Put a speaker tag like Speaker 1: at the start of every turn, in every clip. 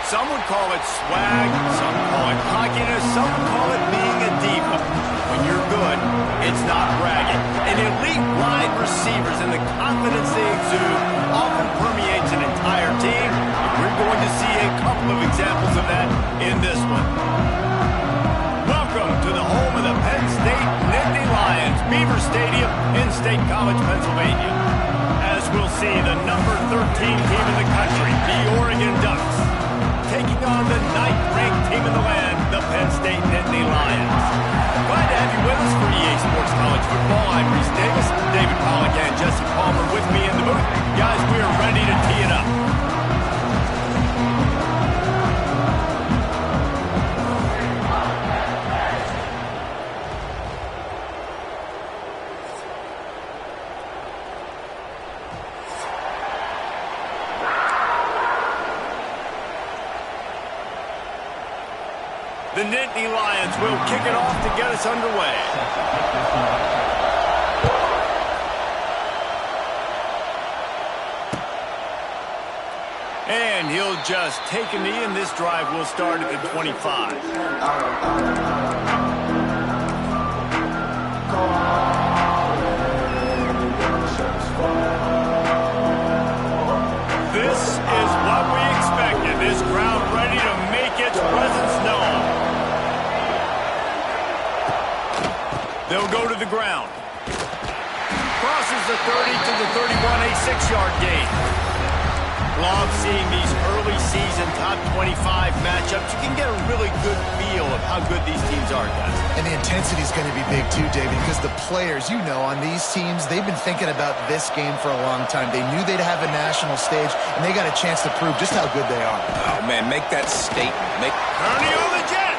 Speaker 1: Some would call it swag, some call it cockiness, some would call it being a diva. When you're good, it's not bragging. And elite wide receivers and the confidence they exude often permeates an entire team. And we're going to see a couple of examples of that in this one. Welcome to the home of the Penn State-Oregon Lions, Beaver Stadium in State College, Pennsylvania. As we'll see, the number 13 team in the country, the Oregon Ducks, taking on the 9th-ranked team in the land, the Penn State-Nittany Lions. Glad to have you with us for EA Sports College Football. I'm Reese Davis, David Pollack, and Jesse Palmer with me in the booth. Guys, we are ready to tee it up. The Nittany Lions will kick it off to get us underway. And he'll just take a knee, and this drive will start at the 25. This is what we expected. This crowd ready to make its presence known. They'll go to the ground. Crosses the 30 to the 31, a 6-yard gain. Love seeing these early season top 25 matchups. You can get a really good feel of how good these teams are, guys.
Speaker 2: And the intensity is going to be big too, David, because the players, you know, on these teams, they've been thinking about this game for a long time. They knew they'd have a national stage, and they got a chance to prove just how good they are.
Speaker 3: Oh, man, make that statement.
Speaker 1: Ernie on the Jets.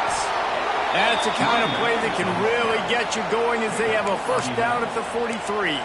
Speaker 1: That's the kind of play that can really get you going as they have a first down at the 43.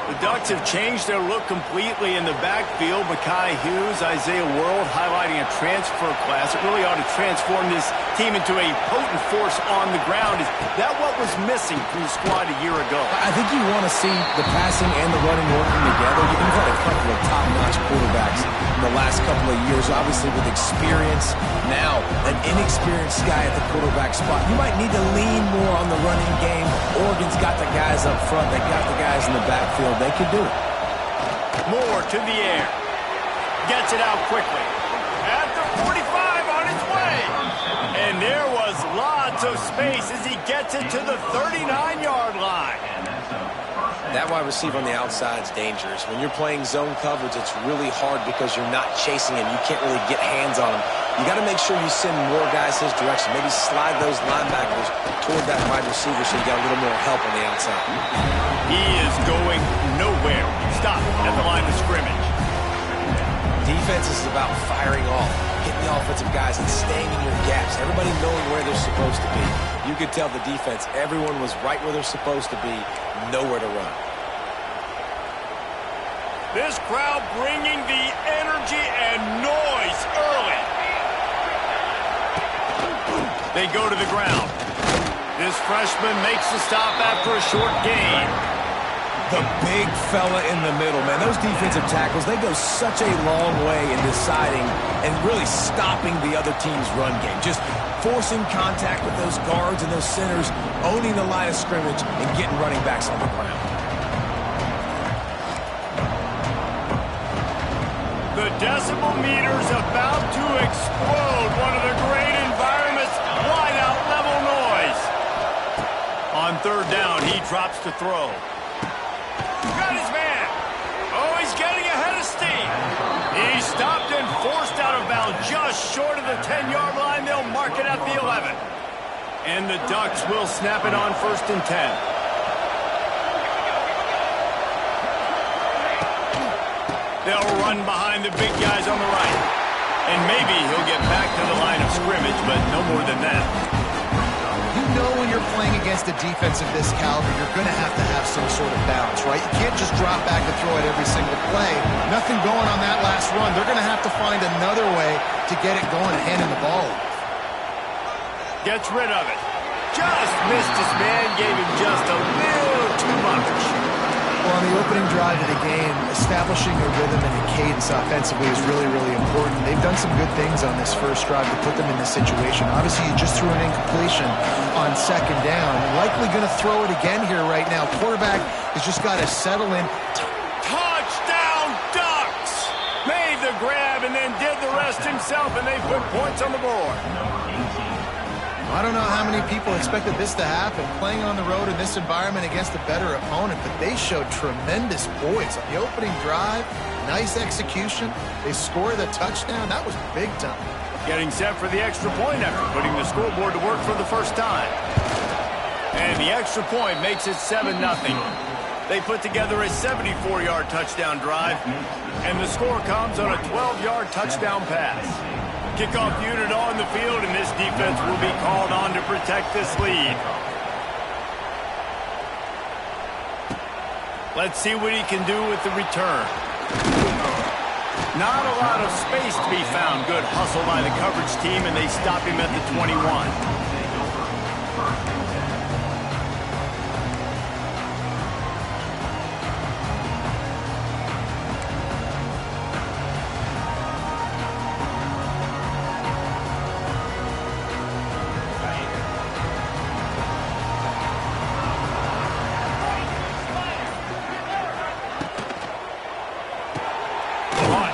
Speaker 1: The Ducks have changed their look completely in the backfield. Mekhi Hughes, Isaiah World highlighting a transfer class. It really ought to transform this team into a potent force on the ground. Is that what was missing from the squad a year ago?
Speaker 4: I think you want to see the passing and the running working together. You've had a couple of top-notch quarterbacks in the last couple of years, obviously with experience. Now, an inexperienced guy at the quarterback spot. You might need to lean more on the running game. Oregon's got the guys up front. They got the guys in the backfield. They could do it.
Speaker 1: Moore to the air. Gets it out quickly. At the 45 on its way. And there was lots of space as he gets it to the 39-yard line.
Speaker 4: That wide receiver on the outside is dangerous. When you're playing zone coverage, it's really hard because you're not chasing him. You can't really get hands on him. You got to make sure you send more guys his direction. Maybe slide those linebackers toward that wide receiver so you got a little more help on the outside.
Speaker 1: He is going nowhere. Stop at the line of scrimmage.
Speaker 4: Defense is about firing off, hitting the offensive guys and staying in your gaps. Everybody knowing where they're supposed to be. You could tell the defense, everyone was right where they're supposed to be, nowhere to run.
Speaker 1: This crowd bringing the energy and noise early. They go to the ground. This freshman makes the stop after a short gain.
Speaker 4: The big fella in the middle, man. Those defensive tackles, they go such a long way in deciding and really stopping the other team's run game. Just forcing contact with those guards and those centers, owning the line of scrimmage, and getting running backs on the ground.
Speaker 1: The decibel meter's about to explode. One of the great environments, wide out level noise. On third down, he drops to throw. Got his man. Oh, he's getting ahead of steam. He stopped and forced out of bounds just short of the 10-yard line. They'll mark it at the 11. And the Ducks will snap it on 1st and 10. They'll run behind the big guys on the right. And maybe he'll get back to the line of scrimmage, but no more than that.
Speaker 2: You know when you're playing against a defense of this caliber, you're going to have some sort of balance, right? You can't just drop back and throw it every single play. Nothing going on that last run. They're going to have to find another way to get it going and handing the ball.
Speaker 1: Gets rid of it. Just missed his man, gave him just a little too much.
Speaker 2: Well, on the opening drive of the game, establishing a rhythm and a cadence offensively is really, really important. They've done some good things on this first drive to put them in this situation. Obviously, you just threw an incompletion on second down. Likely going to throw it again here right now. Quarterback has just got to settle in.
Speaker 1: Touchdown Ducks! Made the grab and then did the rest himself, and they put points on the board.
Speaker 2: I don't know how many people expected this to happen, playing on the road in this environment against a better opponent, but they showed tremendous poise on the opening drive. Nice execution. They scored the touchdown. That was big time.
Speaker 1: Getting set for the extra point effort, putting the scoreboard to work for the first time. And the extra point makes it 7-0. They put together a 74-yard touchdown drive, and the score comes on a 12-yard touchdown pass. Kickoff unit on the field, and this defense will be called on to protect this lead. Let's see what he can do with the return. Not a lot of space to be found. Good hustle by the coverage team, and they stop him at the 21.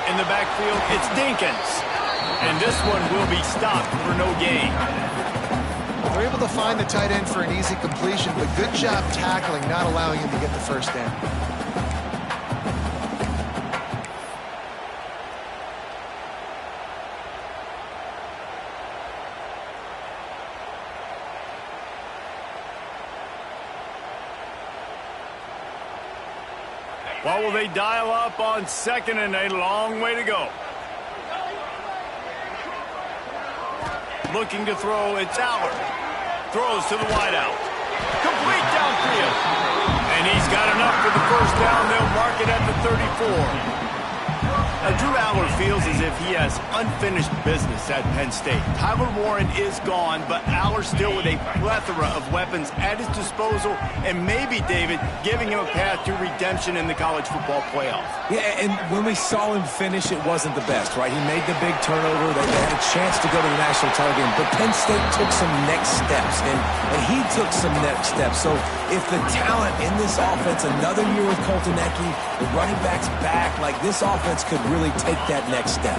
Speaker 1: In the backfield, it's Dinkins. And this one will be stopped for no gain.
Speaker 2: They're able to find the tight end for an easy completion, but good job tackling, not allowing him to get the first down.
Speaker 1: What will they dial up on second and a long way to go? Looking to throw, it's Allard. Throws to the wideout. Complete downfield. And he's got enough for the first down. They'll mark it at the 34. Drew Allard feels as if he has unfinished business at Penn State. Tyler Warren is gone, but Allard still with a plethora of weapons at his disposal, and maybe, David, giving him a path to redemption in the college football playoff.
Speaker 4: Yeah, and when we saw him finish, it wasn't the best, right? He made the big turnover. They had a chance to go to the national title game, but Penn State took some next steps, and he took some next steps. So if the talent in this offense, another year with Colton Ecke, the running backs back, like this offense could really take that next step.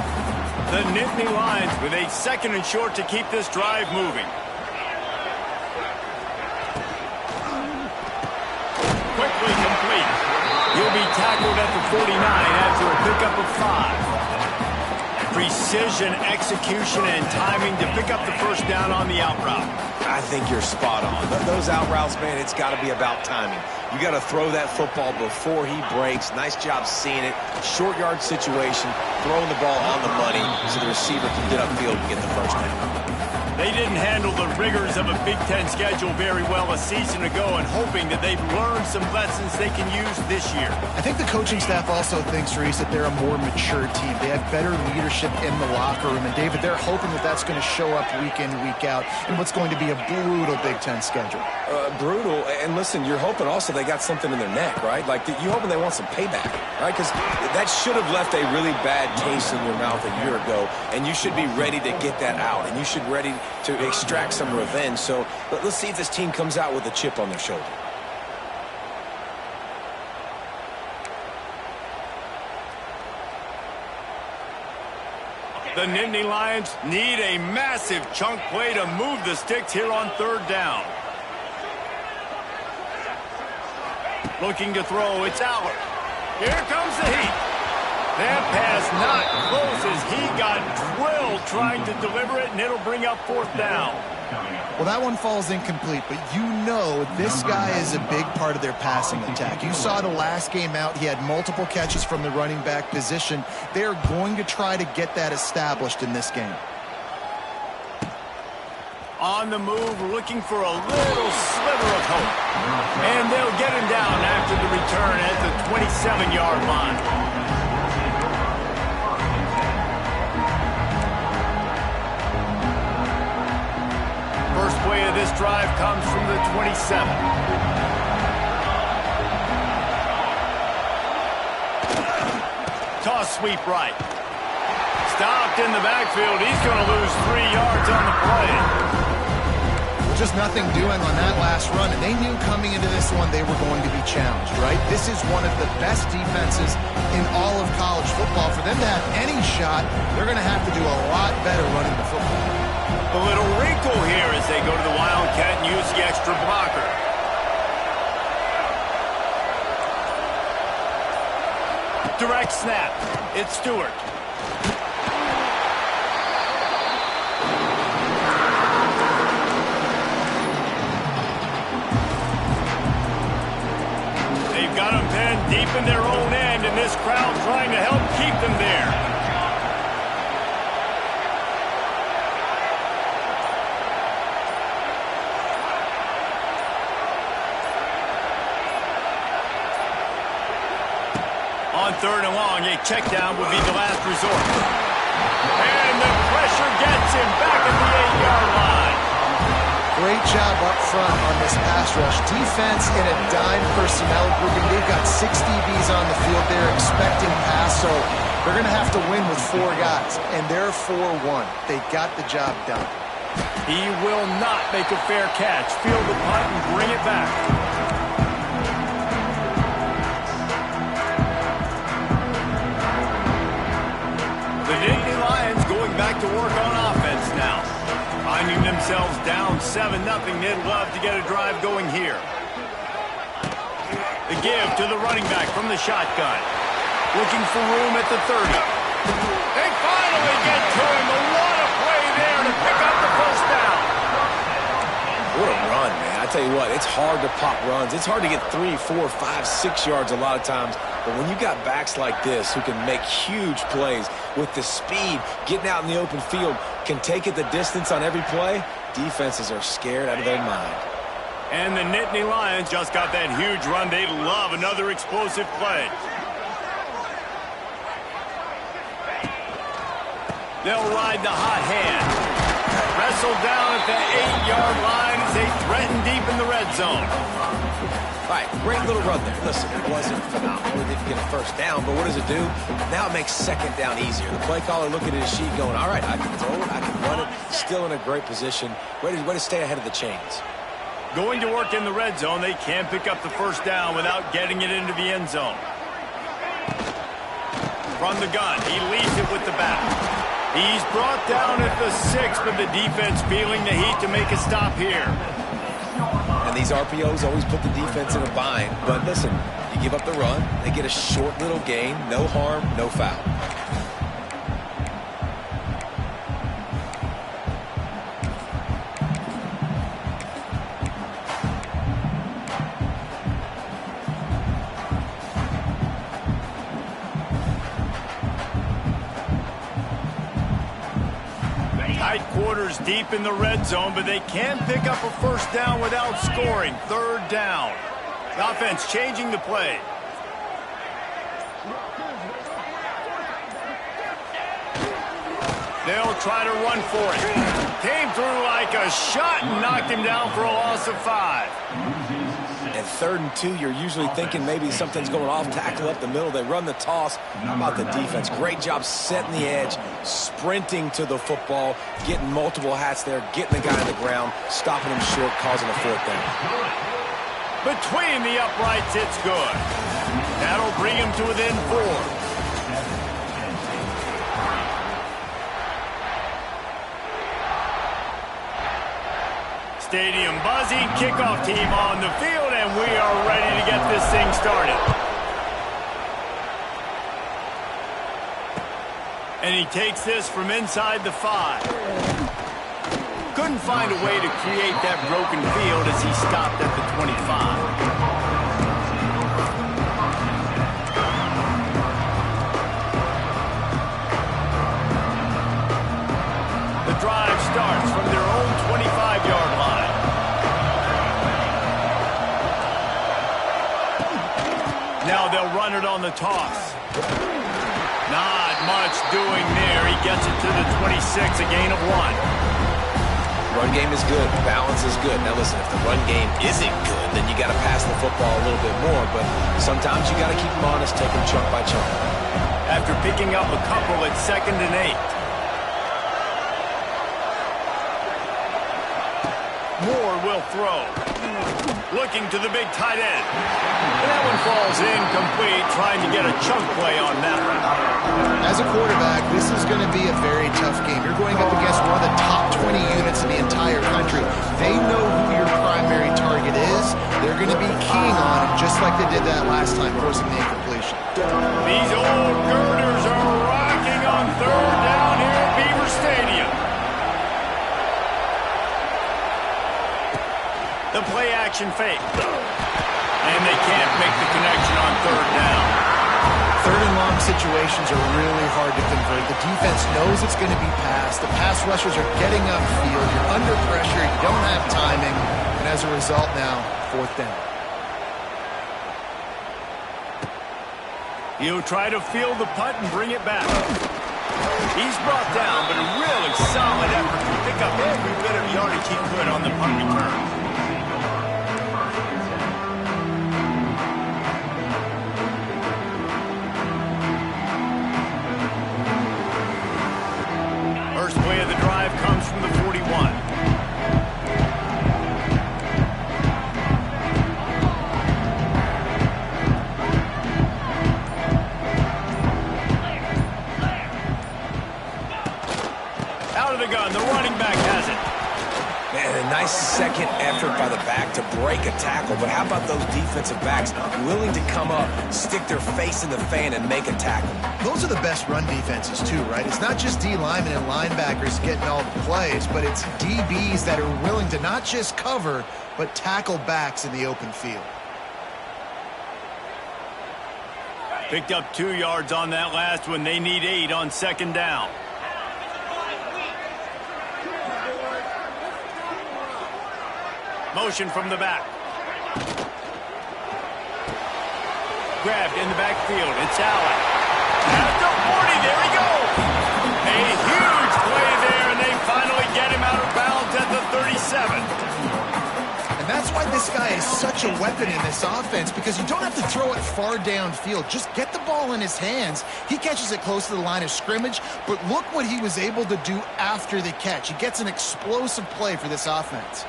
Speaker 1: The Nittany Lions with a second and short to keep this drive moving. Quickly complete. He'll be tackled at the 49 after a pickup of 5. Precision, execution, and timing to pick up the first down on the out route.
Speaker 4: I think you're spot on. Those out routes, man, it's got to be about timing. You got to throw that football before he breaks. Nice job seeing it. Short yard situation, throwing the ball on the money so the receiver can get upfield and get the first down.
Speaker 1: They didn't handle the rigors of a Big Ten schedule very well a season ago, and hoping that they've learned some lessons they can use this year.
Speaker 2: I think the coaching staff also thinks, Reese, that they're a more mature team. They have better leadership in the locker room. And, David, they're hoping that that's going to show up week in, week out in what's going to be a brutal Big Ten schedule.
Speaker 4: Brutal. And, listen, you're hoping also they got something in their neck, right? Like, you're hoping they want some payback, right? Because that should have left a really bad taste in your mouth a year ago, and you should be ready to get that out, and you should be ready to extract some revenge. So let's see if this team comes out with a chip on their shoulder.
Speaker 1: The Nittany Lions need a massive chunk play to move the sticks here on third down. Looking to throw, it's Allard. Here comes the heat. That pass not close as he got drilled trying to deliver it, and it'll bring up fourth down.
Speaker 2: Well, that one falls incomplete, but you know this guy is a big part of their passing attack. You saw the last game out, he had multiple catches from the running back position. They're going to try to get that established in this game.
Speaker 1: On the move, looking for a little sliver of hope. And they'll get him down after the return at the 27-yard line. First play of this drive comes from the 27. Toss sweep right. Stopped in the backfield. He's going to lose 3 yards on the play.
Speaker 2: Just nothing doing on that last run, and they knew coming into this one they were going to be challenged, right? This is one of the best defenses in all of college football. For them to have any shot, they're going to have to do a lot better running the football.
Speaker 1: A little wrinkle here as they go to the Wildcat and use the extra blocker. Direct snap. It's Stewart. Got them pinned deep in their own end, and this crowd trying to help keep them there. On 3rd and long, a check down would be the last resort. And the pressure gets him back at the 8-yard line.
Speaker 2: Great job up front on this pass rush. Defense in a dime personnel grouping. They've got 6 DBs on the field. They're expecting pass, so they're going to have to win with 4 guys. And they're 4-1. They got the job done.
Speaker 1: He will not make a fair catch. Field the punt and bring it back. The Nittany Lions going back to work on offense now. Finding themselves down 7-0, they'd love to get a drive going here. The give to the running back from the shotgun. Looking for room at the 30. They finally get to him. What a play there to pick up the first down.
Speaker 4: What a run, man. I tell you what, it's hard to pop runs. It's hard to get 3, 4, 5, 6 yards a lot of times. But when you got backs like this who can make huge plays with the speed, getting out in the open field, can take it the distance on every play, defenses are scared out of their mind.
Speaker 1: And the Nittany Lions just got that huge run. They love another explosive play. They'll ride the hot hand. Wrestled down at the 8-yard line as they threaten deep in the red zone.
Speaker 4: All right, great little run there. Listen, it wasn't phenomenal. They didn't get a first down, but what does it do? Now it makes 2nd down easier. The play caller looking at his sheet going, all right, I can throw it, I can run it, still in a great position. Way to stay ahead of the chains.
Speaker 1: Going to work in the red zone, they can't pick up the first down without getting it into the end zone. From the gun, he leads it with the back. He's brought down at the 6, but the defense feeling the heat to make a stop here.
Speaker 4: And these RPOs always put the defense in a bind. But listen, you give up the run, they get a short little gain, no harm, no foul.
Speaker 1: Tight quarters deep in the red zone, but they can pick up a first down without scoring. 3rd down. The offense changing the play. They'll try to run for it. Came through like a shot and knocked him down for a loss of 5.
Speaker 4: And 3rd and 2, you're usually thinking maybe something's going off tackle up the middle. They run the toss. How about the defense? Great job setting the edge, sprinting to the football, getting multiple hats there, getting the guy on the ground, stopping him short, causing a 4th down.
Speaker 1: Between the uprights, it's good. That'll bring him to within 4. Stadium buzzing, kickoff team on the field, and we are ready to get this thing started. And he takes this from inside the 5. Couldn't find a way to create that broken field as he stopped at the 25. The drive starts from their own 25-yard line. Now they'll run it on the toss. Not much doing there. He gets it to the 26, a gain of 1.
Speaker 4: Run game is good. Balance is good. Now listen, if the run game isn't good, then you got to pass the football a little bit more. But sometimes you got to keep them honest, take them chunk by chunk.
Speaker 1: after picking up a couple at 2nd and 8. Moore will throw. Looking to the big tight end. And that one falls incomplete, trying to get a chunk play on that one.
Speaker 2: As a quarterback, this is going to be a very tough game. You're going up against one of the top 20 units in the entire country. They know who your primary target is. They're going to be keying on him, just like they did that last time, forcing the incompletion.
Speaker 1: These old girders are rocking on 3rd down here at Beaver Stadium. The play action fake. And they can't make the connection on 3rd down.
Speaker 2: 3rd and long situations are really hard to convert. The defense knows it's going to be passed. The pass rushers are getting upfield. You're under pressure. You don't have timing. And as a result now, 4th down.
Speaker 1: He'll try to field the punt and bring it back. He's brought down, but a really solid effort to pick up every bit of yardage he could on the punt return. First play of the drive comes from the 41. Out of the gun, the running back has it.
Speaker 4: Man, a nice second effort by the back to break a tackle, but how about those defensive backs willing to come up, stick their face in the fan, and make a tackle?
Speaker 2: Those are the best run defenses too, right? It's not just D linemen and linebackers getting all the plays, but it's DBs that are willing to not just cover, but tackle backs in the open field.
Speaker 1: Picked up 2 yards on that last one. They need 8 on 2nd down. Motion from the back. Grabbed in the backfield. It's Allen. At the 40, there he goes. A huge play there, and they finally get him out of bounds at the 37.
Speaker 2: And that's why this guy is such a weapon in this offense, because you don't have to throw it far downfield. Just get the ball in his hands. He catches it close to the line of scrimmage, but look what he was able to do after the catch. He gets an explosive play for this offense.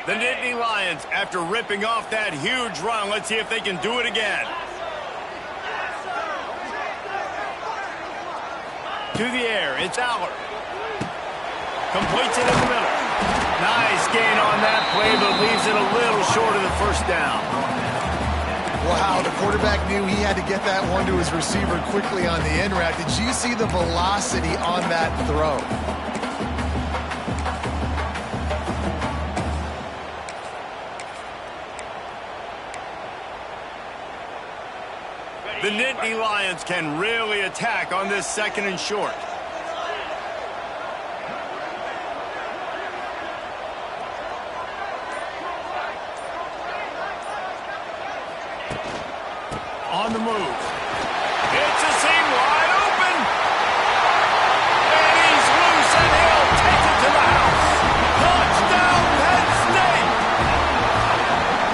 Speaker 1: The Nittany Lions, after ripping off that huge run, let's see if they can do it again. To the air, it's Aller. Completes it in the middle. Nice gain on that play, but leaves it a little short of the 1st down.
Speaker 2: Wow, the quarterback knew he had to get that one to his receiver quickly on the in route. Did you see the velocity on that throw?
Speaker 1: The Nittany Lions can really attack on this 2nd and short. On the move. It's a seam wide open. And he's loose, and he'll take it to the house. Touchdown, Penn State!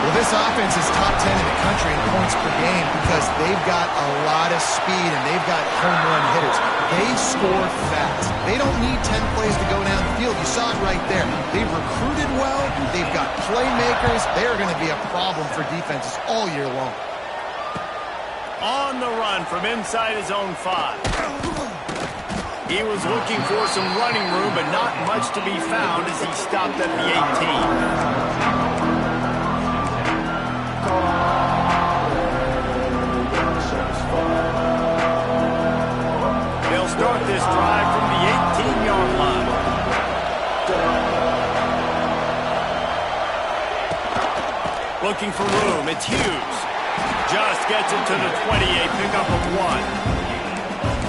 Speaker 2: Well, this offense is top 10 in the country in points per game because they've got a lot of speed and they've got home run hitters. They score fast. They don't need 10 plays to go down the field. You saw it right there. They've recruited well. They've got playmakers. They are going to be a problem for defenses all year long.
Speaker 1: On the run from inside his own 5. He was looking for some running room, but not much to be found as he stopped at the 18. They'll start this drive from the 18-yard line. Looking for room. It's Hughes. Just gets it to the 28, pickup of 1.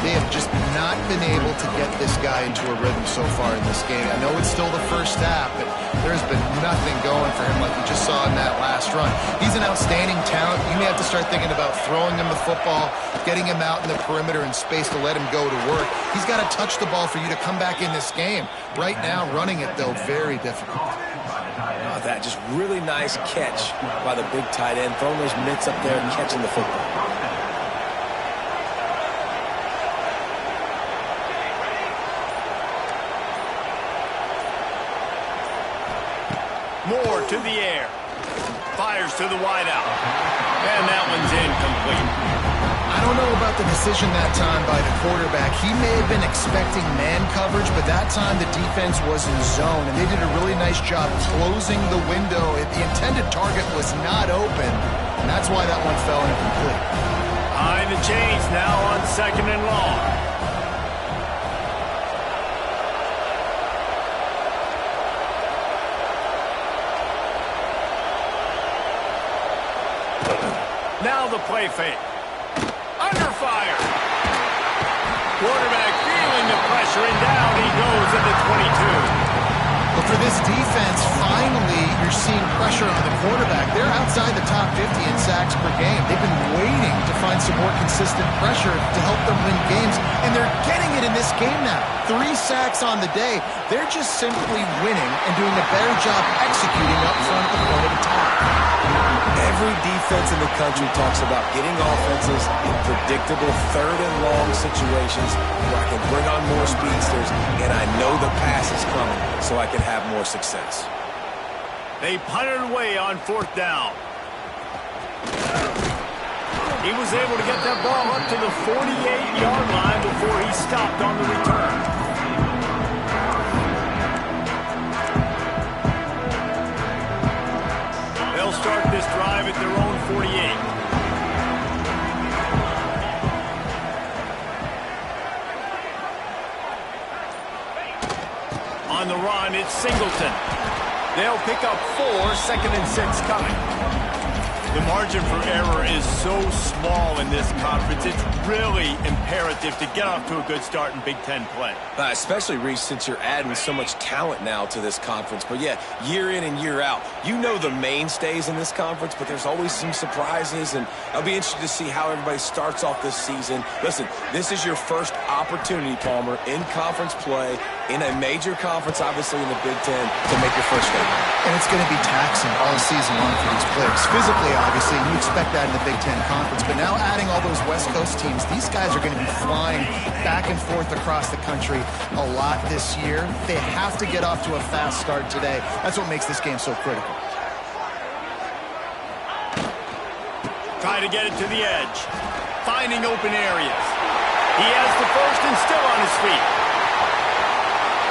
Speaker 2: They have just not been able to get this guy into a rhythm so far in this game. I know it's still the 1st half, but there's been nothing going for him like we just saw in that last run. He's an outstanding talent. You may have to start thinking about throwing him the football, getting him out in the perimeter and space to let him go to work. He's got to touch the ball for you to come back in this game. Right now, running it, though, very difficult.
Speaker 4: that. Just really nice catch by the big tight end, throwing those mitts up there and catching the football.
Speaker 1: Moore to the air. Fires to the wideout. And that one's incomplete.
Speaker 2: I don't know about the decision that time by the quarterback. He may have been expecting man coverage, but that time the defense was in zone, and they did a really nice job closing the window. The intended target was not open, and that's why that one fell incomplete.
Speaker 1: Behind the chains now on 2nd and long. Now the play fake. Under fire. Quarterback feeling the pressure, and down he goes at the 22.
Speaker 2: But for this defense, finally, you're seeing pressure on the quarterback. They're outside the top 50 in sacks per game. They've been waiting to find some more consistent pressure to help them win games, and they're getting it in this game now. 3 sacks on the day. They're just simply winning and doing a better job executing up front at the point of attack.
Speaker 4: Every defense in the country talks about getting offenses in predictable 3rd and long situations where I can bring on more speedsters, and I know the pass is coming, so I can have more success.
Speaker 1: They punted away on 4th down. He was able to get that ball up to the 48-yard line before he stopped on the return. They'll start this drive at their own 48. On the run, it's Singleton. They'll pick up 4, 2nd and 6 coming. The margin for error is so small in this conference. It's really imperative to get off to a good start in Big Ten play.
Speaker 4: Especially, Reese, since you're adding so much talent now to this conference. But, yeah, year in and year out, you know the mainstays in this conference, but there's always some surprises, and I'll be interested to see how everybody starts off this season. Listen, this is your first opportunity, Palmer, in conference play, in a major conference, obviously, in the Big Ten, to make your first step.
Speaker 2: And it's going to be taxing all season long for these players. Physically, obviously, you expect that in the Big Ten Conference. But now adding all those West Coast teams, these guys are going to be flying back and forth across the country a lot this year. They have to get off to a fast start today. That's what makes this game so critical.
Speaker 1: Try to get it to the edge. Finding open areas. He has the first and still on his feet.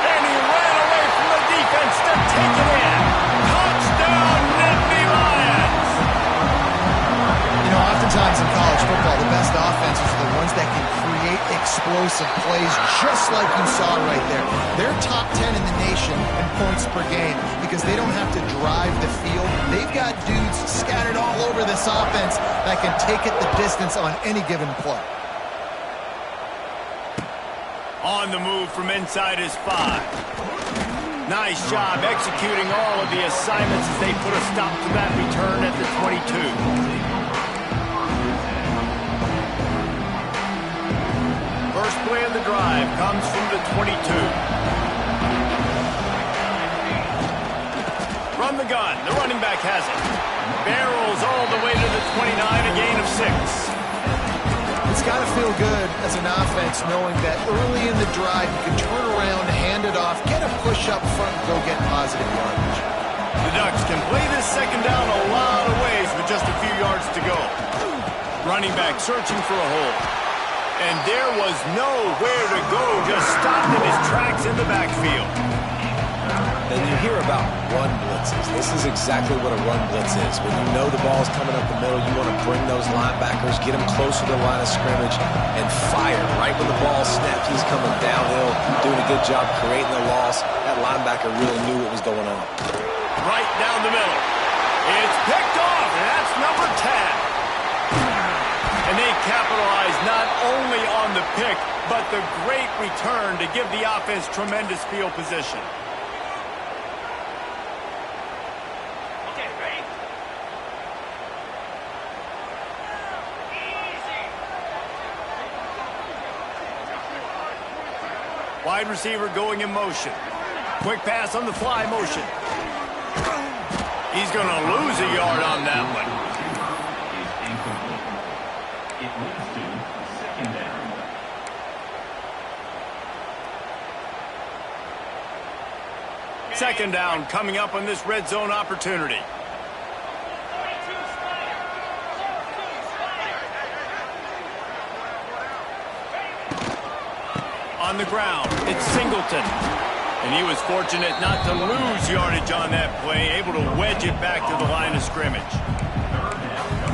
Speaker 1: And he ran away from the defense to take it in. Touchdown, Nittany Lions!
Speaker 2: You know, oftentimes in college football, the best offenses are the ones that can create explosive plays, just like you saw right there. They're top 10 in the nation in points per game because they don't have to drive the field. They've got dudes scattered all over this offense that can take it the distance on any given play.
Speaker 1: On the move from inside his 5. Nice job executing all of the assignments as they put a stop to that return at the 22. First play of the drive comes from the 22. Run the gun. The running back has it. Barrels all the way to the 29, a gain of 6.
Speaker 2: It's got to feel good as an offense knowing that early in the drive you can turn around, hand it off, get a push up front, and go get positive yardage.
Speaker 1: The Ducks can play this second down a lot of ways with just a few yards to go. Running back searching for a hole. And there was nowhere to go, just stopped in his tracks in the backfield.
Speaker 4: And you hear about run blitzes. This is exactly what a run blitz is. When you know the ball's coming up the middle, you want to bring those linebackers, get them closer to the line of scrimmage, and fire. Right when the ball snaps, he's coming downhill, doing a good job creating the loss. That linebacker really knew what was going on.
Speaker 1: Right down the middle. It's picked off, and that's number 10. And they capitalize not only on the pick, but the great return to give the offense tremendous field position. Wide receiver going in motion. Quick pass on the fly motion. He's going to lose a yard on that one.
Speaker 5: It leads to second down.
Speaker 1: Second down coming up on this red zone opportunity. On the ground, it's Singleton. And he was fortunate not to lose yardage on that play, able to wedge it back to the line of scrimmage.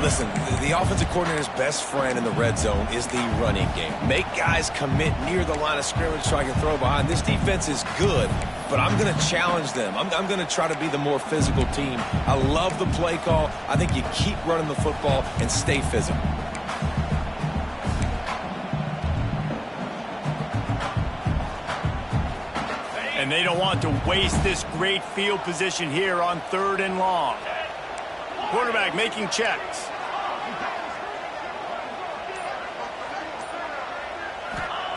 Speaker 4: Listen, the offensive coordinator's best friend in the red zone is the running game. Make guys commit near the line of scrimmage so I can throw behind. This defense is good, but I'm going to challenge them. I'm going to try to be the more physical team. I love the play call. I think you keep running the football and stay physical.
Speaker 1: And they don't want to waste this great field position here on 3rd and long. Quarterback making checks.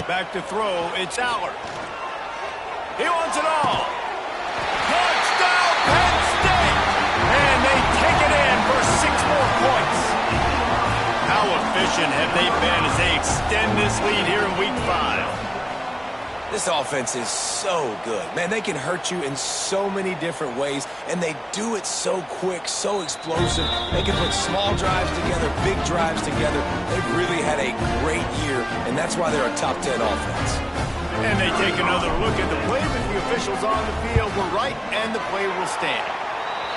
Speaker 1: Back to throw, it's Allard. He wants it all. Touchdown, Penn State! And they take it in for 6 more points. How efficient have they been as they extend this lead here in Week 5?
Speaker 4: This offense is so good. Man, they can hurt you in so many different ways, and they do it so quick, so explosive. They can put small drives together, big drives together. They've really had a great year, and that's why they're a top 10 offense.
Speaker 1: And they take another look at the play, but the officials on the field were right, and the play will stand.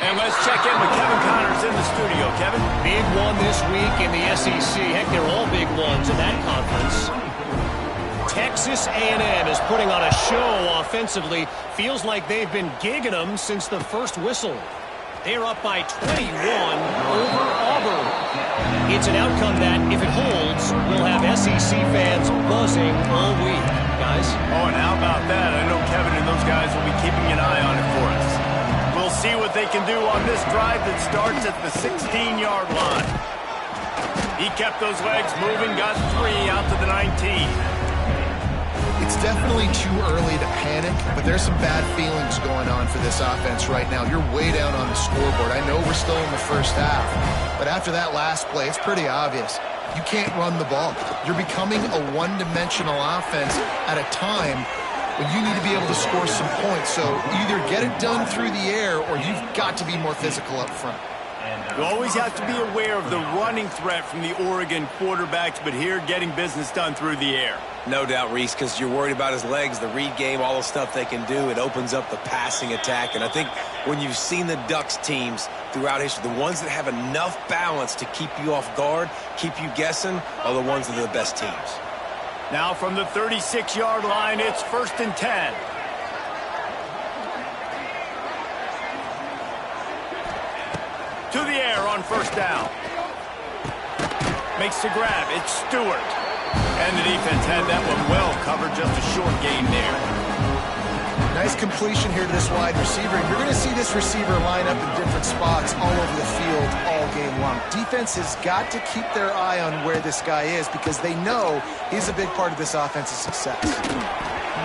Speaker 1: And let's check in with Kevin Connors in the studio. Kevin?
Speaker 6: Big one this week in the SEC. Heck, they're all big ones in that conference. Texas A&M is putting on a show offensively. Feels like they've been gigging them since the first whistle. They're up by 21 over Auburn. It's an outcome that, if it holds, will have SEC fans buzzing all week. Guys?
Speaker 1: Oh, and how about that? I know Kevin and those guys will be keeping an eye on it for us. We'll see what they can do on this drive that starts at the 16-yard line. He kept those legs moving, got 3 out to the 19.
Speaker 2: It's definitely too early to panic, but there's some bad feelings going on for this offense right now. You're way down on the scoreboard. I know we're still in the first half, but after that last play, it's pretty obvious. You can't run the ball. You're becoming a one-dimensional offense at a time when you need to be able to score some points. So either get it done through the air or you've got to be more physical up front.
Speaker 1: You always have to be aware of the running threat from the Oregon quarterbacks, but here getting business done through the air.
Speaker 4: No doubt, Reese, because you're worried about his legs, the read game, all the stuff they can do. It opens up the passing attack. And I think when you've seen the Ducks teams throughout history, the ones that have enough balance to keep you off guard, keep you guessing, are the ones that are the best teams.
Speaker 1: Now from the 36-yard line, it's 1st and 10. To the air on 1st down. Makes the grab. It's Stewart. And the defense had that one well covered. Just a short gain there.
Speaker 2: Nice completion here to this wide receiver. You're going to see this receiver line up in different spots all over the field all game long. Defense has got to keep their eye on where this guy is because they know he's a big part of this offense's success.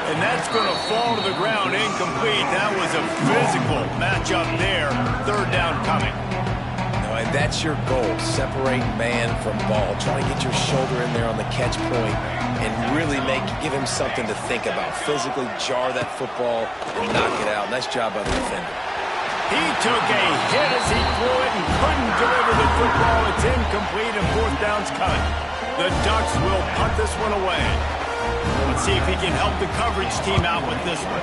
Speaker 1: And that's going to fall to the ground incomplete. That was a physical matchup there. 3rd down coming.
Speaker 4: And that's your goal, separate man from ball. Try to get your shoulder in there on the catch point and really give him something to think about. Physically jar that football and knock it out. Nice job by the defender.
Speaker 1: He took a hit as he threw it and couldn't deliver the football. It's incomplete and 4th down's coming. The Ducks will punt this one away. Let's see if he can help the coverage team out with this one.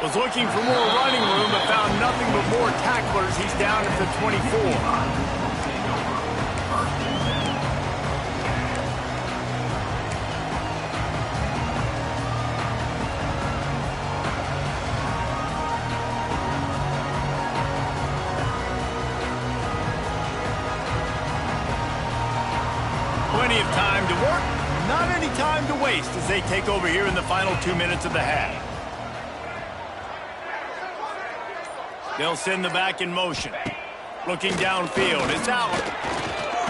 Speaker 1: Was looking for more running room, but found nothing but more tacklers. He's down at the 24. Plenty of time to work, not any time to waste as they take over here in the final 2 minutes of the half. They'll send the back in motion. Looking downfield, it's Allard.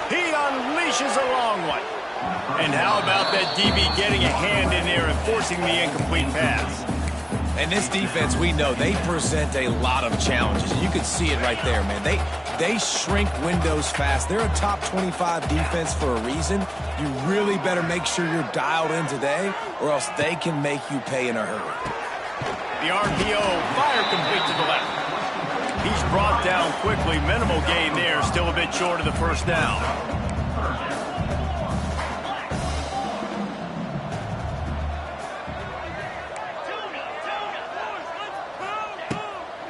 Speaker 1: He unleashes a long one. And how about that DB getting a hand in there and forcing the incomplete pass?
Speaker 4: And this defense, we know, they present a lot of challenges. You can see it right there, man. They shrink windows fast. They're a top 25 defense for a reason. You really better make sure you're dialed in today, or else they can make you pay in a hurry.
Speaker 1: The RPO, fire complete to the left. He's brought down quickly. Minimal gain there, still a bit short of the first down.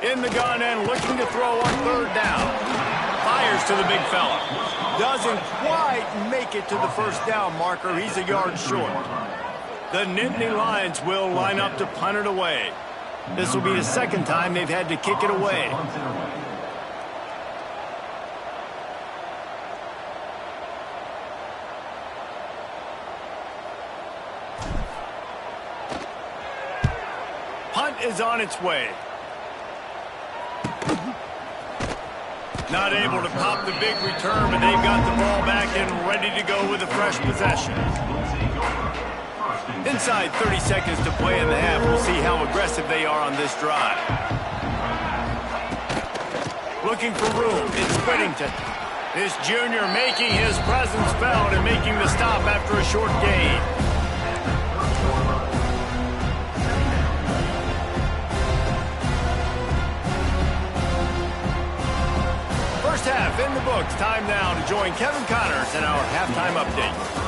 Speaker 1: In the gun and looking to throw on third down. Fires to the big fella. Doesn't quite make it to the first down marker. He's a yard short. The Nittany Lions will line up to punt it away. This will be the second time they've had to kick it away. Punt is on its way. Not able to pop the big return, but they've got the ball back and ready to go with a fresh possession. Inside 30 seconds to play in the half. We'll see how aggressive they are on this drive. Looking for room. It's Whittington. This junior making his presence felt and making the stop after a short gain. First half in the books. Time now to join Kevin Connors in our halftime update.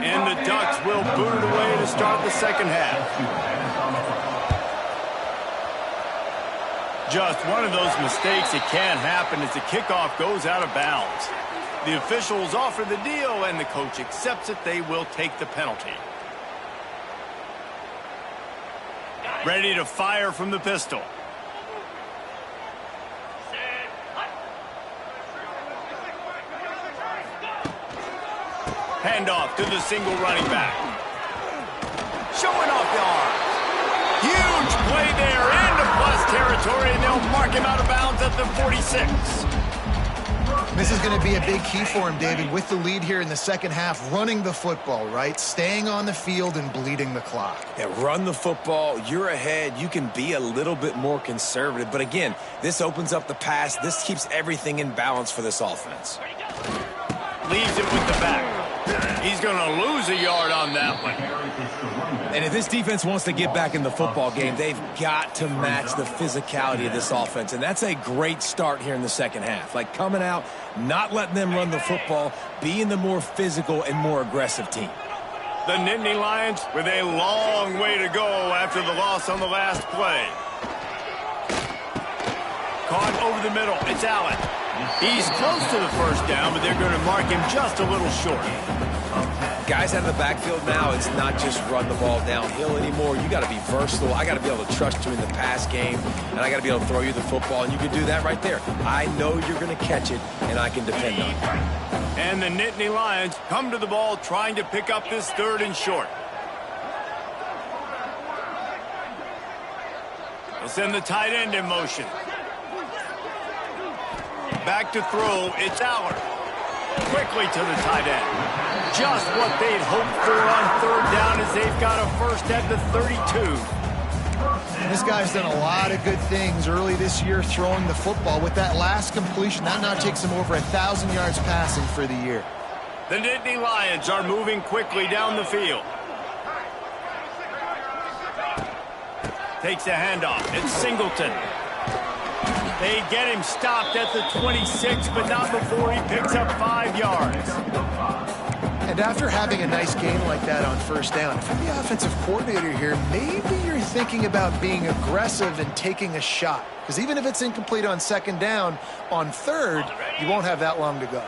Speaker 1: And the Ducks will boot it away to start the second half. Just one of those mistakes that can happen as the kickoff goes out of bounds. The officials offer the deal and the coach accepts it. They will take the penalty. Ready to fire from the pistol. Handoff to the single running back. Showing off the arm. Huge play there into plus territory, and they'll mark him out of bounds at the 46.
Speaker 2: This is going to be a big key for him, David, with the lead here in the second half, running the football, right? Staying on the field and bleeding the clock.
Speaker 4: Yeah, run the football. You're ahead. You can be a little bit more conservative. But again, this opens up the pass. This keeps everything in balance for this offense.
Speaker 1: Leaves it with the back. He's going to lose a yard on that one.
Speaker 4: And if this defense wants to get back in the football game, they've got to match the physicality of this offense. And that's a great start here in the second half. Like coming out, not letting them run the football, being the more physical and more aggressive team.
Speaker 1: The Nittany Lions with a long way to go after the loss on the last play. Caught over the middle. It's Allen. He's close to the first down, but they're going to mark him just a little short.
Speaker 4: Guys out of the backfield now, it's not just run the ball downhill anymore. You got to be versatile. I got to be able to trust you in the pass game, and I got to be able to throw you the football, and you can do that right there. I know you're going to catch it, and I can depend on it.
Speaker 1: And the Nittany Lions come to the ball trying to pick up this third and short. They'll send the tight end in motion. Back to throw, it's Aller. Quickly to the tight end. Just what they'd hoped for on third down as they've got a first at the 32.
Speaker 2: This guy's done a lot of good things early this year throwing the football. With that last completion, that now takes him over 1,000 yards passing for the year.
Speaker 1: The Nittany Lions are moving quickly down the field. Takes a handoff. It's Singleton. They get him stopped at the 26, but not before he picks up 5 yards.
Speaker 2: And after having a nice game like that on first down, if you're the offensive coordinator here, maybe you're thinking about being aggressive and taking a shot. Because even if it's incomplete on second down, on third, you won't have that long to go.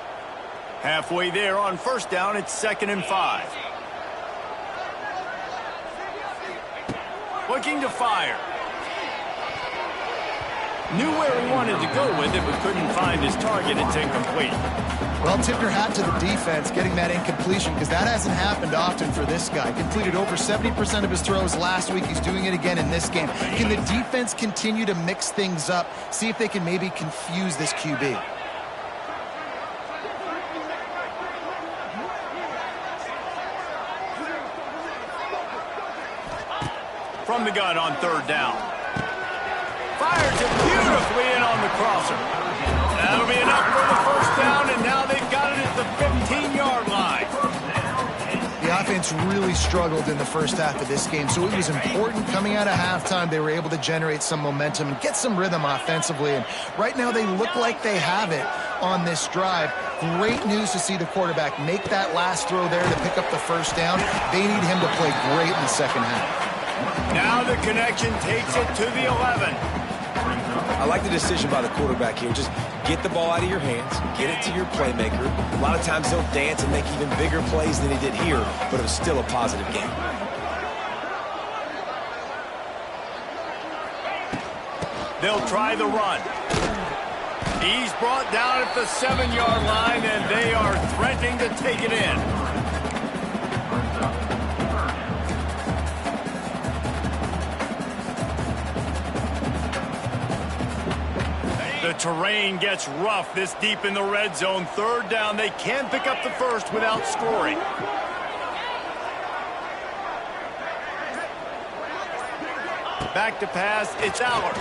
Speaker 1: Halfway there on first down, it's 2nd and 5. Looking to fire. Knew where he wanted to go with it, but couldn't find his target. It's incomplete.
Speaker 2: Well, tip your hat to the defense getting that incompletion, because that hasn't happened often for this guy. Completed over 70% of his throws last week. He's doing it again in this game. Can the defense continue to mix things up, see if they can maybe confuse this QB?
Speaker 1: from the gun on third down. Fires it beautifully in on the crosser. That'll be enough for the first down, and now they've got it at the 15-yard line.
Speaker 2: The offense really struggled in the first half of this game, so it was important coming out of halftime. They were able to generate some momentum and get some rhythm offensively, and right now they look like they have it on this drive. Great news to see the quarterback make that last throw there to pick up the first down. They need him to play great in the second half.
Speaker 1: Now the connection takes it to the 11.
Speaker 4: I like the decision by the quarterback here. Just get the ball out of your hands, get it to your playmaker. A lot of times he'll dance and make even bigger plays than he did here, but it was still a positive game.
Speaker 1: They'll try the run. He's brought down at the 7-yard line, and they are threatening to take it in. The terrain gets rough this deep in the red zone. Third down. They can pick up the first without scoring. Back to pass. It's Allard.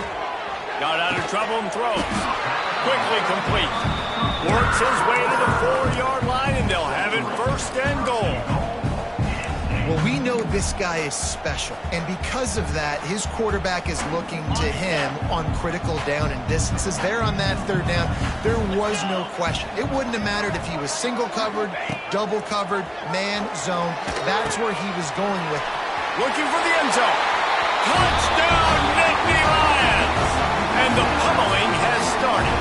Speaker 1: Got out of trouble and throws. Quickly complete. Works his way to the 4-yard line, and they'll have it first and goal.
Speaker 2: Well, we know this guy is special, and because of that, his quarterback is looking to him on critical down and distances. There on that third down, there was no question. It wouldn't have mattered if he was single covered, double covered, man, zone. That's where he was going with.
Speaker 1: Looking for the end zone. Touchdown, Nittany Lions! And the pummeling has started.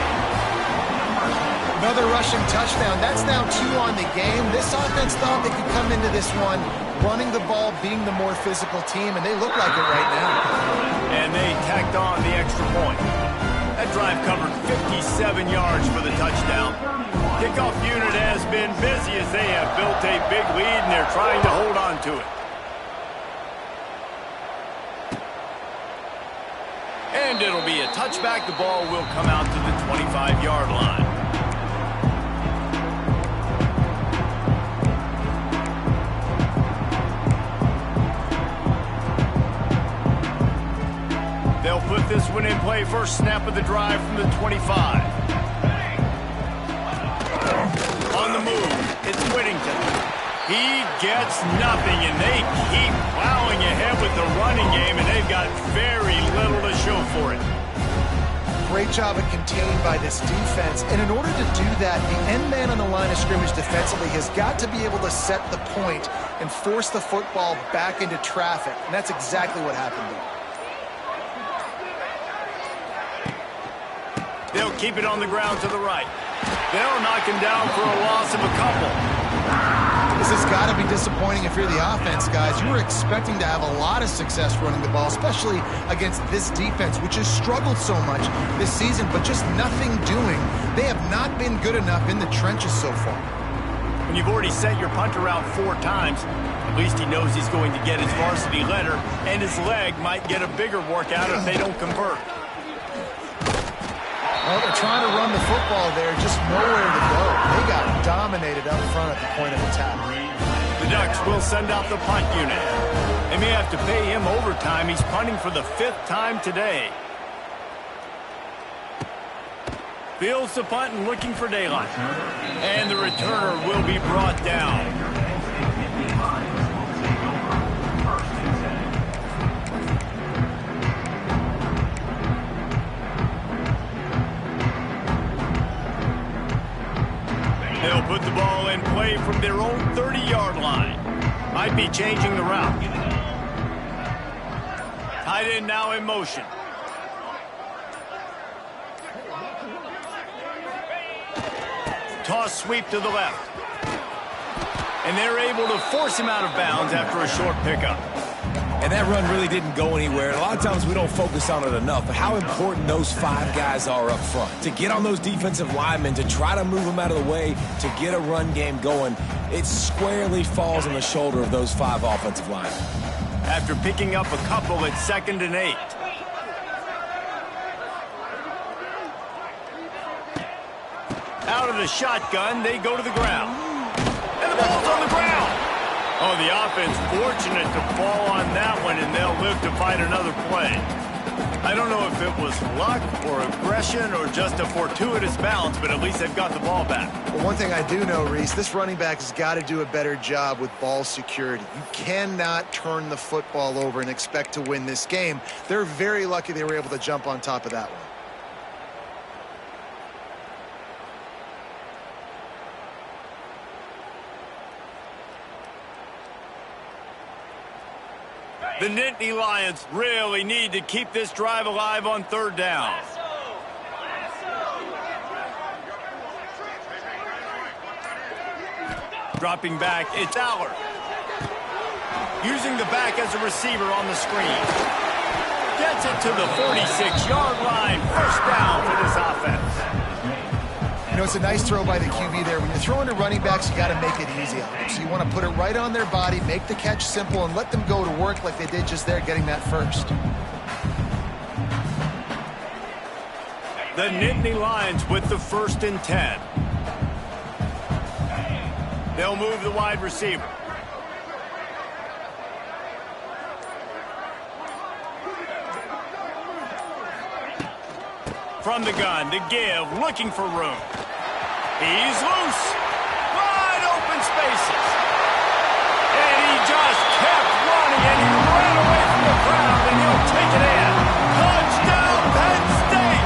Speaker 2: Another rushing touchdown. That's now 2 on the game. This offense thought they could come into this one running the ball, being the more physical team, and they look like it right now.
Speaker 1: And they tacked on the extra point. That drive covered 57 yards for the touchdown. Kickoff unit has been busy as they have built a big lead, and they're trying to hold on to it. And it'll be a touchback. The ball will come out to the 25-yard line. They'll put this one in play. First snap of the drive from the 25. On the move, it's Whittington. He gets nothing, and they keep plowing ahead with the running game, and they've got very little to show for it.
Speaker 2: Great job of containing by this defense, and in order to do that, the end man on the line of scrimmage defensively has got to be able to set the point and force the football back into traffic, and that's exactly what happened there.
Speaker 1: They'll keep it on the ground to the right. They'll knock him down for a loss of a couple.
Speaker 2: This has got to be disappointing if you're the offense, guys. You were expecting to have a lot of success running the ball, especially against this defense, which has struggled so much this season, but just nothing doing. They have not been good enough in the trenches so far.
Speaker 1: When you've already sent your punter out 4 times, at least he knows he's going to get his varsity letter, and his leg might get a bigger workout if they don't convert.
Speaker 2: Well, they're trying to run the football there, just nowhere to go. They got dominated up front at the point of attack.
Speaker 1: The Ducks will send out the punt unit. They may have to pay him overtime. He's punting for the 5th time today. Fields the punt and looking for daylight. And the returner will be brought down. They'll put the ball in play from their own 30-yard line. Might be changing the route. Tight end now in motion. Toss sweep to the left. And they're able to force him out of bounds after a short pickup.
Speaker 4: And that run really didn't go anywhere. And a lot of times we don't focus on it enough, but how important those 5 guys are up front. To get on those defensive linemen, to try to move them out of the way, to get a run game going, it squarely falls on the shoulder of those 5 offensive linemen.
Speaker 1: After picking up a couple at 2nd and 8. Out of the shotgun, they go to the ground. And the ball's on the ground. Oh, the offense fortunate to fall on that one, and they'll live to fight another play. I don't know if it was luck or aggression or just a fortuitous bounce, but at least they've got the ball back.
Speaker 2: Well, one thing I do know, Reese, this running back has got to do a better job with ball security. You cannot turn the football over and expect to win this game. They're very lucky they were able to jump on top of that one.
Speaker 1: The Nittany Lions really need to keep this drive alive on third down. Dropping back, it's Aller. Using the back as a receiver on the screen. Gets it to the 46-yard line. First down for this offense.
Speaker 2: You know, it's a nice throw by the QB there. When you're throwing to running backs, you got to make it easy on them. So you want to put it right on their body, make the catch simple, and let them go to work like they did just there, getting that first.
Speaker 1: The Nittany Lions with the 1st and 10. They'll move the wide receiver. From the gun to give, looking for room. He's loose. Wide open spaces. And he just kept running, and he ran away from the crowd, and he'll take it in. Touchdown, Penn State!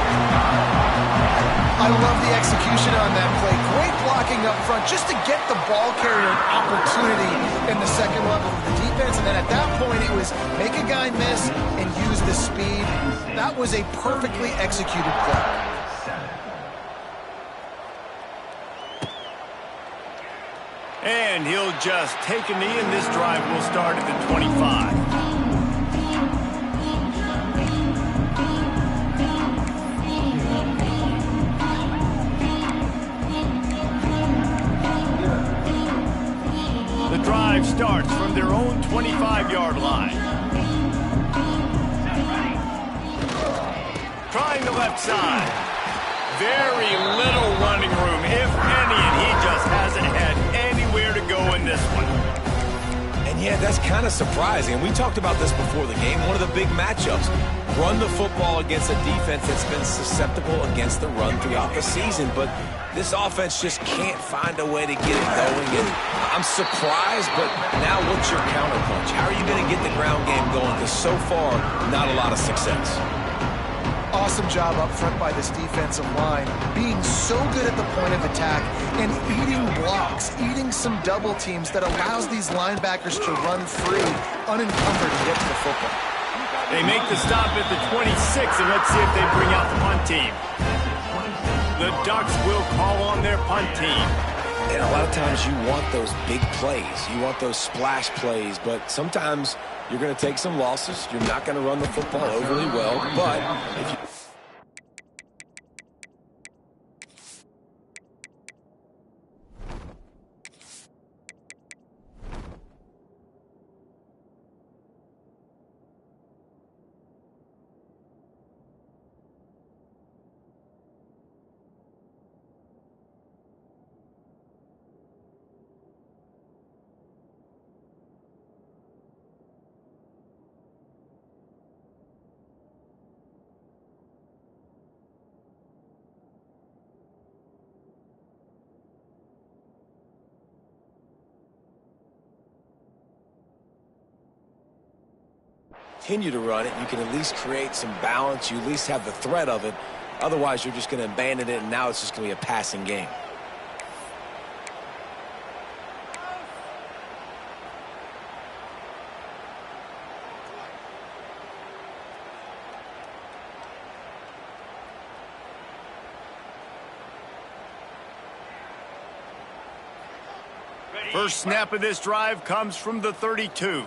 Speaker 2: I love the execution on that play. Great blocking up front just to get the ball carrier an opportunity in the second level of the defense. And then at that point, it was make a guy miss and use the speed. That was a perfectly executed play.
Speaker 1: And he'll just take a knee, and this drive will start at the 25. The drive starts from their own 25-yard line. Trying the left side. Very little running room, if any, and he just hasn't had anywhere to go in this one.
Speaker 4: And yeah, that's kind of surprising. We talked about this before the game. One of the big matchups. Run the football against a defense that's been susceptible against the run throughout the season. But this offense just can't find a way to get it going. And I'm surprised, but now what's your counterpunch? How are you going to get the ground game going? Because so far, not a lot of success.
Speaker 2: Awesome job up front by this defensive line, being so good at the point of attack and eating blocks, eating some double teams that allows these linebackers to run free, unencumbered, and get to the football.
Speaker 1: They make the stop at the 26, and let's see if they bring out the punt team. The Ducks will call on their punt team.
Speaker 4: And a lot of times you want those big plays. You want those splash plays, but sometimes you're going to take some losses. You're not going to run the football overly well, but if you... continue to run it, you can at least create some balance. You at least have the threat of it. Otherwise, you're just going to abandon it, and now it's just going to be a passing game.
Speaker 1: First snap of this drive comes from the 32.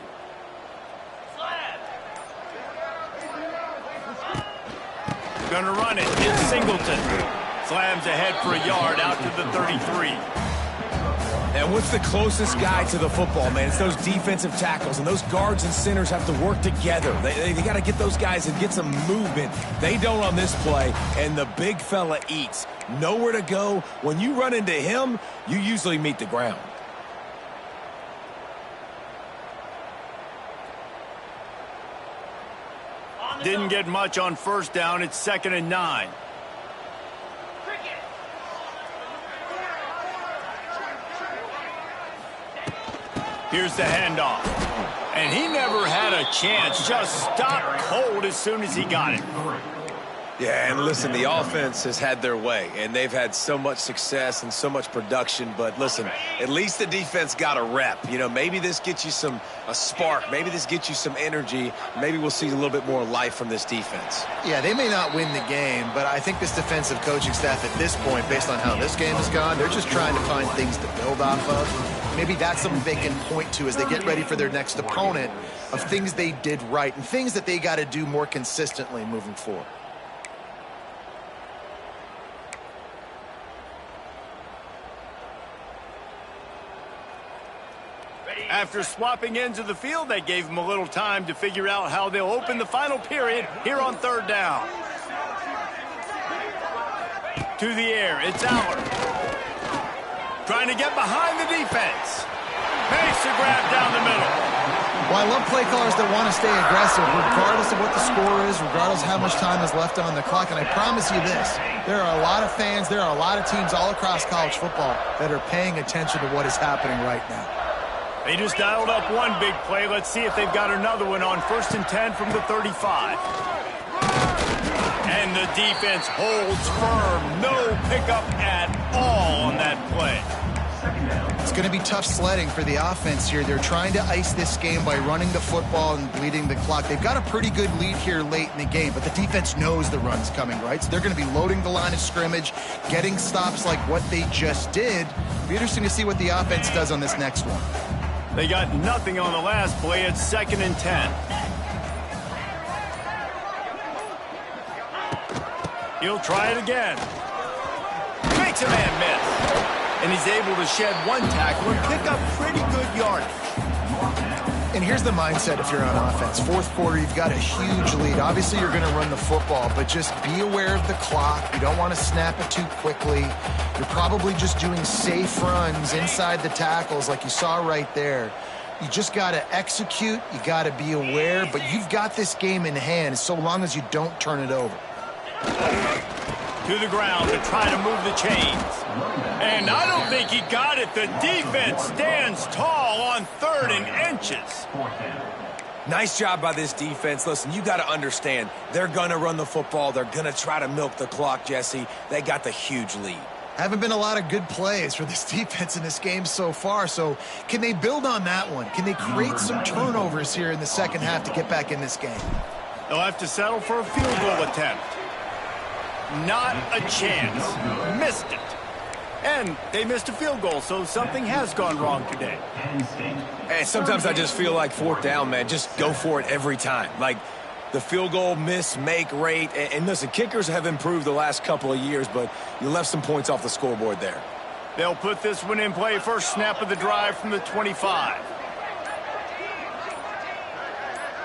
Speaker 1: Gonna run it. It's Singleton. Slams ahead for a yard out to the 33.
Speaker 4: And what's the closest guy to the football, man? It's those defensive tackles, and those guards and centers have to work together. They got to get those guys and get some movement. They don't on this play, and the big fella eats. Nowhere to go. When you run into him, you usually meet the ground.
Speaker 1: Didn't get much on first down. It's 2nd and 9. Here's the handoff. And he never had a chance. Just stopped cold as soon as he got it.
Speaker 4: Yeah, and listen, the offense has had their way, and they've had so much success and so much production. But listen, at least the defense got a rep. You know, maybe this gets you a spark. Maybe this gets you some energy. Maybe we'll see a little bit more life from this defense.
Speaker 2: Yeah, they may not win the game, but I think this defensive coaching staff at this point, based on how this game has gone, they're just trying to find things to build off of. Maybe that's something they can point to as they get ready for their next opponent, of things they did right and things that they got to do more consistently moving forward.
Speaker 1: After swapping ends of the field, they gave him a little time to figure out how they'll open the final period here on 3rd down. To the air, it's Allard. Trying to get behind the defense. Makes a grab down the middle.
Speaker 2: Well, I love play callers that want to stay aggressive regardless of what the score is, regardless of how much time is left on the clock. And I promise you this, there are a lot of fans, there are a lot of teams all across college football that are paying attention to what is happening right now.
Speaker 1: They just dialed up one big play. Let's see if they've got another one on 1st and 10 from the 35. And the defense holds firm. No pickup at all on that play.
Speaker 2: It's going to be tough sledding for the offense here. They're trying to ice this game by running the football and bleeding the clock. They've got a pretty good lead here late in the game, but the defense knows the run's coming, right? So they're going to be loading the line of scrimmage, getting stops like what they just did. It'll be interesting to see what the offense does on this next one.
Speaker 1: They got nothing on the last play. It's 2nd and 10. He'll try it again. Makes a man miss. And he's able to shed one tackle and pick up pretty good yardage.
Speaker 2: And here's the mindset if you're on offense. 4th quarter, you've got a huge lead. Obviously, you're going to run the football, but just be aware of the clock. You don't want to snap it too quickly. You're probably just doing safe runs inside the tackles like you saw right there. You just got to execute. You got to be aware, but you've got this game in hand so long as you don't turn it over.
Speaker 1: To the ground to try to move the chains. And I don't think he got it. The defense stands tall on 3rd and inches.
Speaker 4: Nice job by this defense. Listen, you got to understand, they're going to run the football. They're going to try to milk the clock, Jesse. They got the huge lead.
Speaker 2: Haven't been a lot of good plays for this defense in this game so far, so can they build on that one? Can they create some turnovers here in the second half to get back in this game?
Speaker 1: They'll have to settle for a field goal attempt. Not a chance. Missed it. And they missed a field goal, so something has gone wrong today.
Speaker 4: Hey, sometimes I just feel like 4th down, man. Just go for it every time. Like the field goal miss, make rate. And listen, kickers have improved the last couple of years, but you left some points off the scoreboard there.
Speaker 1: They'll put this one in play. First snap of the drive from the 25.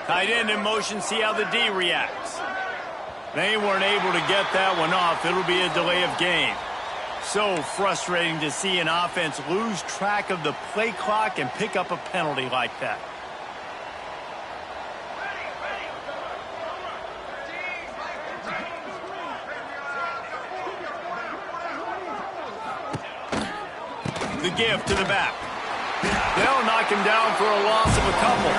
Speaker 1: Tight end in motion, see how the D reacts. They weren't able to get that one off. It'll be a delay of game. So frustrating to see an offense lose track of the play clock and pick up a penalty like that. The give to the back. They'll knock him down for a loss of a couple.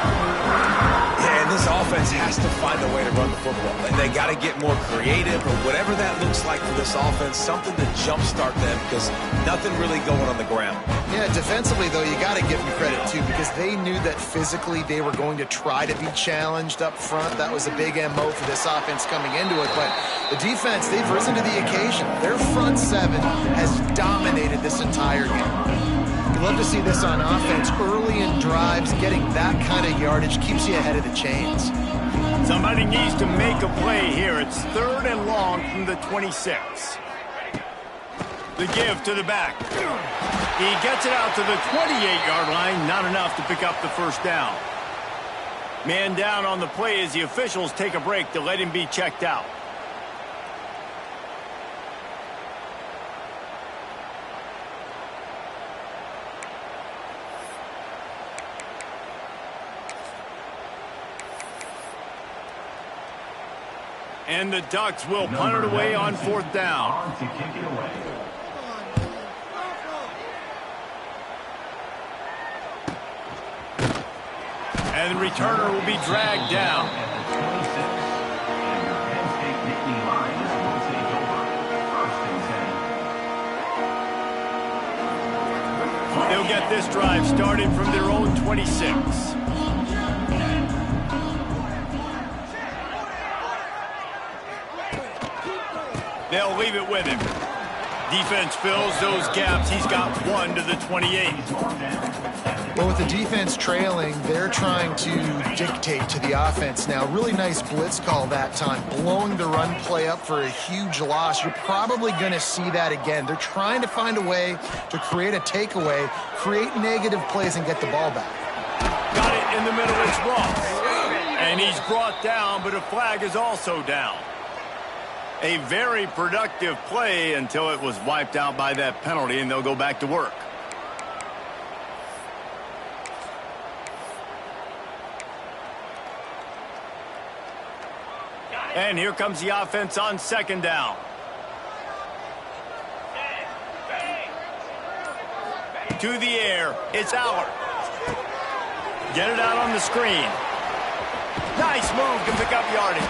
Speaker 4: Yeah, and this offense has to find a way to run the football. And they got to get more creative or whatever that looks like for this offense, something to jumpstart them because nothing really going on the ground.
Speaker 2: Yeah, defensively, though, you got to give them credit, too, because they knew that physically they were going to try to be challenged up front. That was a big MO for this offense coming into it. But the defense, they've risen to the occasion. Their front seven has dominated this entire game. You love to see this on offense. Early in drives, getting that kind of yardage keeps you ahead of the chains.
Speaker 1: Somebody needs to make a play here. It's 3rd and long from the 26. The give to the back. He gets it out to the 28-yard line. Not enough to pick up the first down. Man down on the play as the officials take a break to let him be checked out. And the Ducks will punt it away on 4th down.
Speaker 5: To kick it away.
Speaker 1: And the returner will be dragged down.
Speaker 5: At the 26. And your Penn State Nittany Lions will take over. 1st and 10.
Speaker 1: They'll get this drive started from their own 26. They'll leave it with him. Defense fills those gaps. He's got 1 to the 28.
Speaker 2: Well, with the defense trailing, they're trying to dictate to the offense now. Really nice blitz call that time, blowing the run play up for a huge loss. You're probably going to see that again. They're trying to find a way to create a takeaway, create negative plays, and get the ball back.
Speaker 1: Got it in the middle. It's Ross. And he's brought down, but a flag is also down. A very productive play until it was wiped out by that penalty, and they'll go back to work. And here comes the offense on 2nd down. To the air. It's Allard. Get it out on the screen. Nice move to pick up yardage.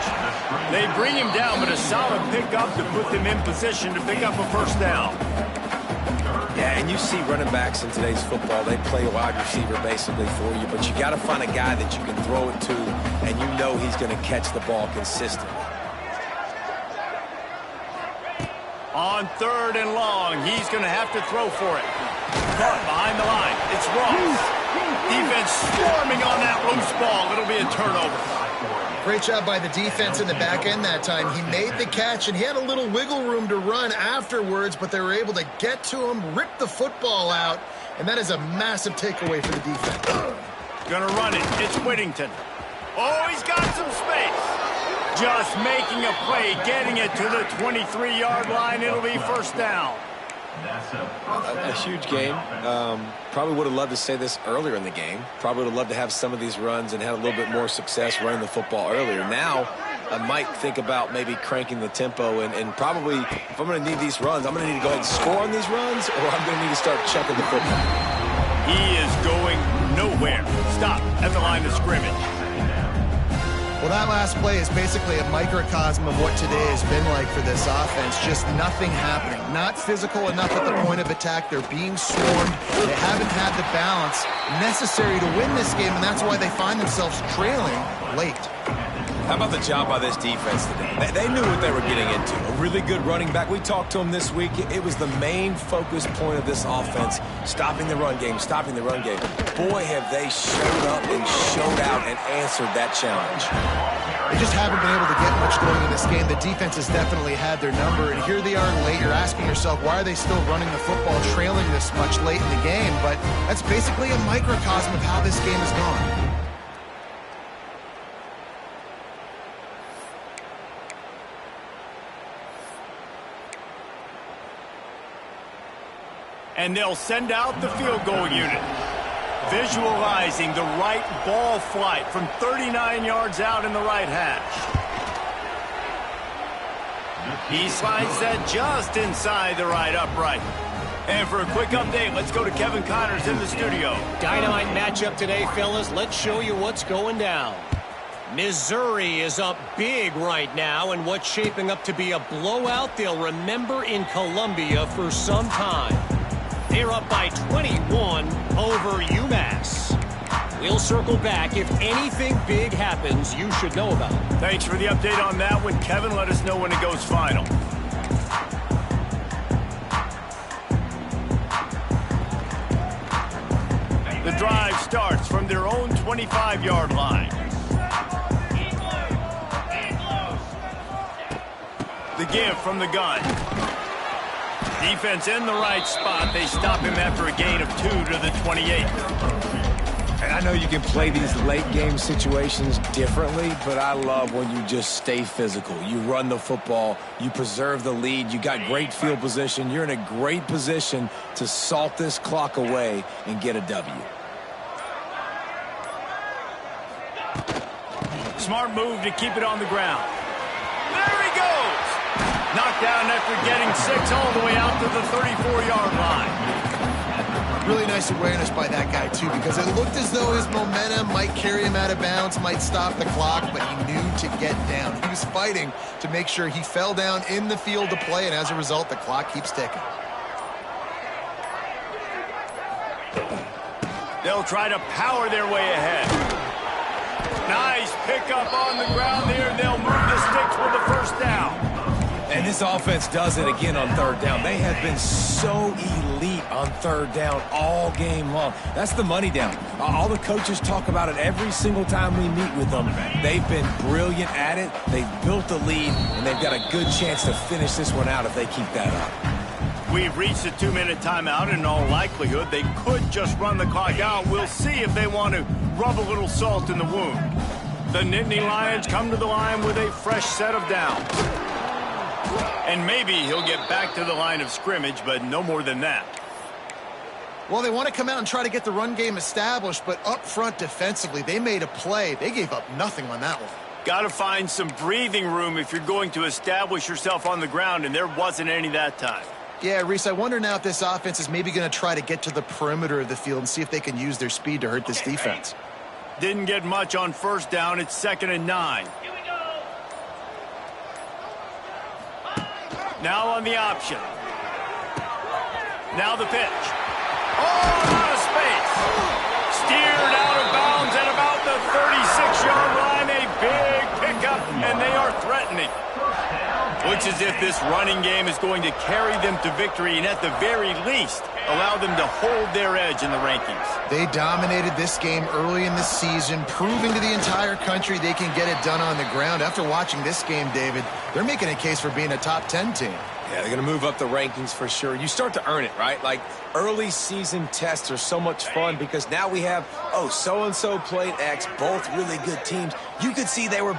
Speaker 1: They bring him down, but a solid pickup to put them in position to pick up a 1st down.
Speaker 4: Yeah, and you see running backs in today's football, they play a wide receiver basically for you, but you got to find a guy that you can throw it to, and you know he's going to catch the ball consistently.
Speaker 1: On 3rd and long, he's going to have to throw for it. Caught behind the line. It's Ross. Defense swarming on that loose ball. It'll be a turnover.
Speaker 2: Great job by the defense in the back end that time. He made the catch, and he had a little wiggle room to run afterwards, but they were able to get to him, rip the football out, and that is a massive takeaway for the defense.
Speaker 1: Gonna run it. It's Whittington. Oh, he's got some space. Just making a play, getting it to the 23-yard line. It'll be 1st down.
Speaker 4: A huge game. Probably would have loved to say this earlier in the game. Probably would have loved to have some of these runs and had a little bit more success running the football earlier. Now, I might think about maybe cranking the tempo and probably, if I'm going to need these runs, I'm going to need to go ahead and score on these runs, or I'm going to need to start chucking the football.
Speaker 1: He is going nowhere. Stop at the line of scrimmage.
Speaker 2: Well, that last play is basically a microcosm of what today has been like for this offense. Just nothing happening. Not physical enough at the point of attack. They're being swarmed. They haven't had the balance necessary to win this game, and that's why they find themselves trailing late.
Speaker 4: How about the job by this defense today? They knew what they were getting into. A really good running back. We talked to him this week. It was the main focus point of this offense, stopping the run game, stopping the run game. Boy, have they showed up and showed out and answered that challenge.
Speaker 2: They just haven't been able to get much going in this game. The defense has definitely had their number, and here they are late. You're asking yourself, why are they still running the football, trailing this much late in the game? But that's basically a microcosm of how this game has gone.
Speaker 1: And they'll send out the field goal unit. Visualizing the right ball flight from 39 yards out in the right hash. He slides that just inside the right upright. And for a quick update, let's go to Kevin Connors in the studio.
Speaker 6: Dynamite matchup today, fellas. Let's show you what's going down. Missouri is up big right now in what's shaping up to be a blowout they'll remember in Columbia for some time. They're up by 21 over UMass. We'll circle back. If anything big happens, you should know about it.
Speaker 1: Thanks for the update on that one, Kevin. Let us know when it goes final. The drive starts from their own 25-yard line. The give from the gun. Defense in the right spot. They stop him after a gain of 2 to the 28.
Speaker 4: And I know you can play these late game situations differently, but I love when you just stay physical. You run the football, you preserve the lead, you got great field position. You're in a great position to salt this clock away and get a W.
Speaker 1: Smart move to keep it on the ground. There down after getting 6 all the way out to the 34-yard line.
Speaker 2: Really nice awareness by that guy, too, because it looked as though his momentum might carry him out of bounds, might stop the clock, but he knew to get down. He was fighting to make sure he fell down in the field to play, and as a result, the clock keeps ticking.
Speaker 1: They'll try to power their way ahead. Nice pickup on the ground there. They'll move the sticks with the first down.
Speaker 4: And this offense does it again on third down. They have been so elite on third down all game long. That's the money down. All the coaches talk about it every single time we meet with them. They've been brilliant at it. They've built the lead, and they've got a good chance to finish this one out if they keep that up.
Speaker 1: We've reached a 2-minute timeout. In all likelihood, they could just run the clock out. We'll see if they want to rub a little salt in the wound. The Nittany Lions come to the line with a fresh set of downs. And maybe he'll get back to the line of scrimmage, but no more than that.
Speaker 2: Well, they want to come out and try to get the run game established, but up front defensively, they made a play. They gave up nothing on that one.
Speaker 1: Got to find some breathing room if you're going to establish yourself on the ground, and there wasn't any that time.
Speaker 2: Yeah, Reese, I wonder now if this offense is maybe going to try to get to the perimeter of the field and see if they can use their speed to hurt this defense.
Speaker 1: Didn't get much on first down. It's 2nd and 9. Now on the option. Now the pitch. Oh, out of space. Steered out of bounds at about the 36-yard line. A big pickup, and they are threatening. Looks as if this running game is going to carry them to victory and at the very least allow them to hold their edge in the rankings.
Speaker 2: They dominated this game early in the season, proving to the entire country they can get it done on the ground. After watching this game, David, they're making a case for being a top 10 team.
Speaker 4: Yeah, they're going to move up the rankings for sure. You start to earn it, right? Like, early season tests are so much fun because now we have, oh, so-and-so played X, both really good teams. You could see they were better.